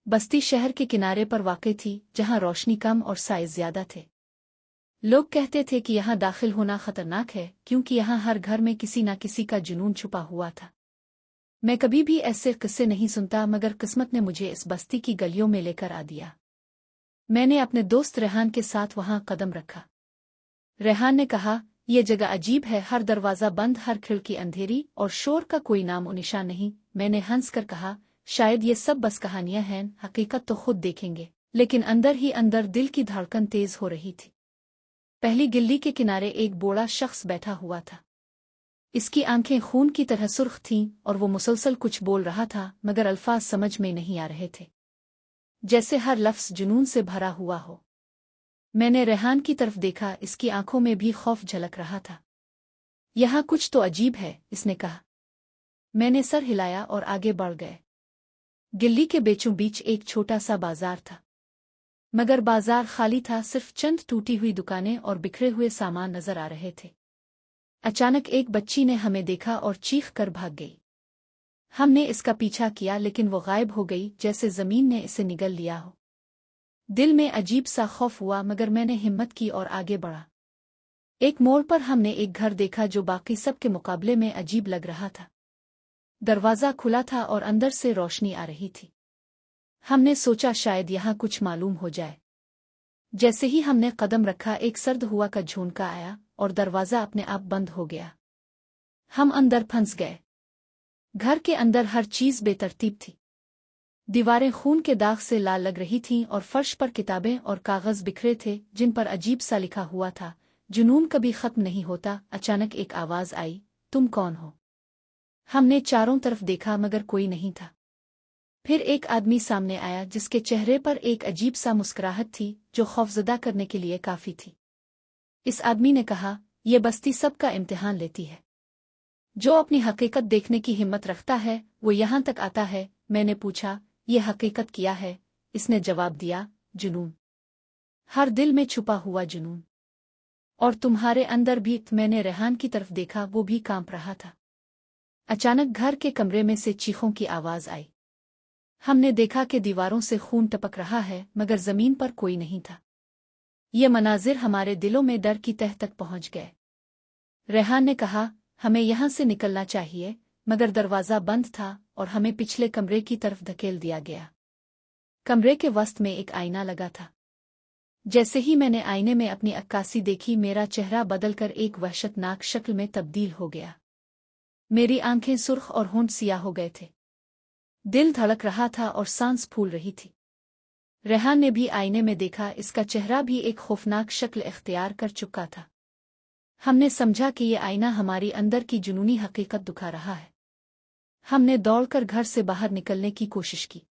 बस्ती शहर के किनारे पर वाक़ई थी, जहाँ रोशनी कम और साइज़ ज़्यादा थे। लोग कहते थे कि यहाँ दाखिल होना खतरनाक है, क्योंकि यहाँ हर घर में किसी न किसी का जुनून छुपा हुआ था। मैं कभी भी ऐसे किस्से नहीं सुनता, मगर किस्मत ने मुझे इस बस्ती की गलियों में लेकर आ दिया। मैंने अपने दोस्त रेहान के साथ वहाँ कदम रखा। रेहान ने कहा, यह जगह अजीब है, हर दरवाज़ा बंद, हर खिड़की अंधेरी और शोर का कोई नाम और निशान नहीं। मैंने हंसकर कहा, शायद ये सब बस कहानियां हैं, हकीकत तो खुद देखेंगे। लेकिन अंदर ही अंदर दिल की धड़कन तेज हो रही थी। पहली गिल्ली के किनारे एक बूढ़ा शख्स बैठा हुआ था। इसकी आंखें खून की तरह सुर्ख थीं और वो मुसलसल कुछ बोल रहा था, मगर अल्फाज समझ में नहीं आ रहे थे, जैसे हर लफ्ज़ जुनून से भरा हुआ हो। मैंने रेहान की तरफ देखा, इसकी आंखों में भी खौफ झलक रहा था। यहाँ कुछ तो अजीब है, इसने कहा। मैंने सर हिलाया और आगे बढ़ गए। गिल्ली के बीचों बीच एक छोटा सा बाजार था, मगर बाजार खाली था, सिर्फ चंद टूटी हुई दुकानें और बिखरे हुए सामान नजर आ रहे थे। अचानक एक बच्ची ने हमें देखा और चीख कर भाग गई। हमने इसका पीछा किया, लेकिन वो गायब हो गई, जैसे जमीन ने इसे निगल लिया हो। दिल में अजीब सा खौफ हुआ, मगर मैंने हिम्मत की और आगे बढ़ा। एक मोड़ पर हमने एक घर देखा जो बाकी सब के मुकाबले में अजीब लग रहा था। दरवाज़ा खुला था और अंदर से रोशनी आ रही थी। हमने सोचा शायद यहाँ कुछ मालूम हो जाए। जैसे ही हमने कदम रखा, एक सर्द हुआ का झोंका आया और दरवाज़ा अपने आप बंद हो गया। हम अंदर फंस गए। घर के अंदर हर चीज़ बेतरतीब थी। दीवारें खून के दाग से लाल लग रही थीं और फर्श पर किताबें और कागज़ बिखरे थे, जिन पर अजीब सा लिखा हुआ था, जुनून कभी ख़त्म नहीं होता। अचानक एक आवाज़ आई, तुम कौन हो? हमने चारों तरफ देखा, मगर कोई नहीं था। फिर एक आदमी सामने आया, जिसके चेहरे पर एक अजीब सा मुस्कुराहट थी, जो खौफजदा करने के लिए काफ़ी थी। इस आदमी ने कहा, यह बस्ती सबका इम्तिहान लेती है। जो अपनी हकीकत देखने की हिम्मत रखता है, वो यहाँ तक आता है। मैंने पूछा, यह हकीकत क्या है? इसने जवाब दिया, जुनून। हर दिल में छुपा हुआ जुनून। और तुम्हारे अंदर भी। मैंने रेहान की तरफ देखा, वो भी कांप रहा था। अचानक घर के कमरे में से चीखों की आवाज़ आई। हमने देखा कि दीवारों से खून टपक रहा है, मगर जमीन पर कोई नहीं था। ये मनाजिर हमारे दिलों में डर की तह तक पहुंच गए। रेहान ने कहा, हमें यहाँ से निकलना चाहिए, मगर दरवाज़ा बंद था और हमें पिछले कमरे की तरफ धकेल दिया गया। कमरे के वस्त में एक आईना लगा था। जैसे ही मैंने आईने में अपनी अक्कासी देखी, मेरा चेहरा बदलकर एक वहशतनाक शक्ल में तब्दील हो गया। मेरी आंखें सुर्ख और होंठ सियाह हो गए थे। दिल धड़क रहा था और सांस फूल रही थी। रेहान ने भी आईने में देखा, इसका चेहरा भी एक खौफनाक शक्ल इख्तियार कर चुका था। हमने समझा कि ये आईना हमारी अंदर की जुनूनी हकीकत दिखा रहा है। हमने दौड़कर घर से बाहर निकलने की कोशिश की।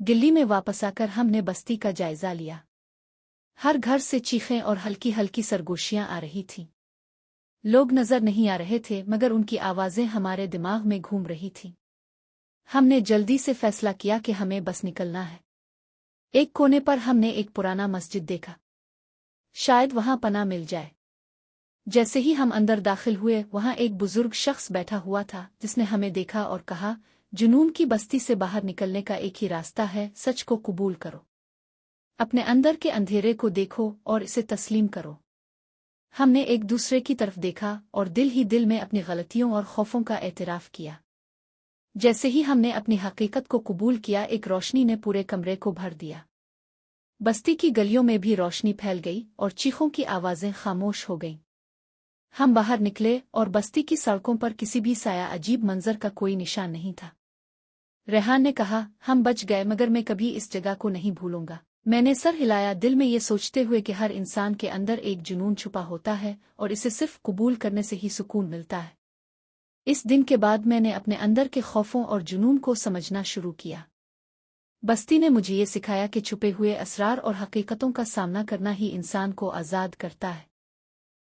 गिल्ली में वापस आकर हमने बस्ती का जायजा लिया। हर घर से चीखें और हल्की हल्की सरगोशियां आ रही थीं। लोग नजर नहीं आ रहे थे, मगर उनकी आवाजें हमारे दिमाग में घूम रही थीं। हमने जल्दी से फैसला किया कि हमें बस निकलना है। एक कोने पर हमने एक पुराना मस्जिद देखा, शायद वहां पनाह मिल जाए। जैसे ही हम अंदर दाखिल हुए, वहां एक बुजुर्ग शख्स बैठा हुआ था, जिसने हमें देखा और कहा, जुनून की बस्ती से बाहर निकलने का एक ही रास्ता है, सच को कबूल करो। अपने अंदर के अंधेरे को देखो और इसे तस्लीम करो। हमने एक दूसरे की तरफ देखा और दिल ही दिल में अपनी गलतियों और खौफों का एतराफ़ किया। जैसे ही हमने अपनी हकीकत को कबूल किया, एक रोशनी ने पूरे कमरे को भर दिया। बस्ती की गलियों में भी रोशनी फैल गई और चीखों की आवाज़ें खामोश हो गईं। हम बाहर निकले और बस्ती की सड़कों पर किसी भी साया अजीब मंजर का कोई निशान नहीं था। रेहान ने कहा, हम बच गए, मगर मैं कभी इस जगह को नहीं भूलूंगा। मैंने सर हिलाया, दिल में ये सोचते हुए कि हर इंसान के अंदर एक जुनून छुपा होता है और इसे सिर्फ कबूल करने से ही सुकून मिलता है। इस दिन के बाद मैंने अपने अंदर के खौफों और जुनून को समझना शुरू किया। बस्ती ने मुझे ये सिखाया कि छुपे हुए असरार और हकीकतों का सामना करना ही इंसान को आज़ाद करता है।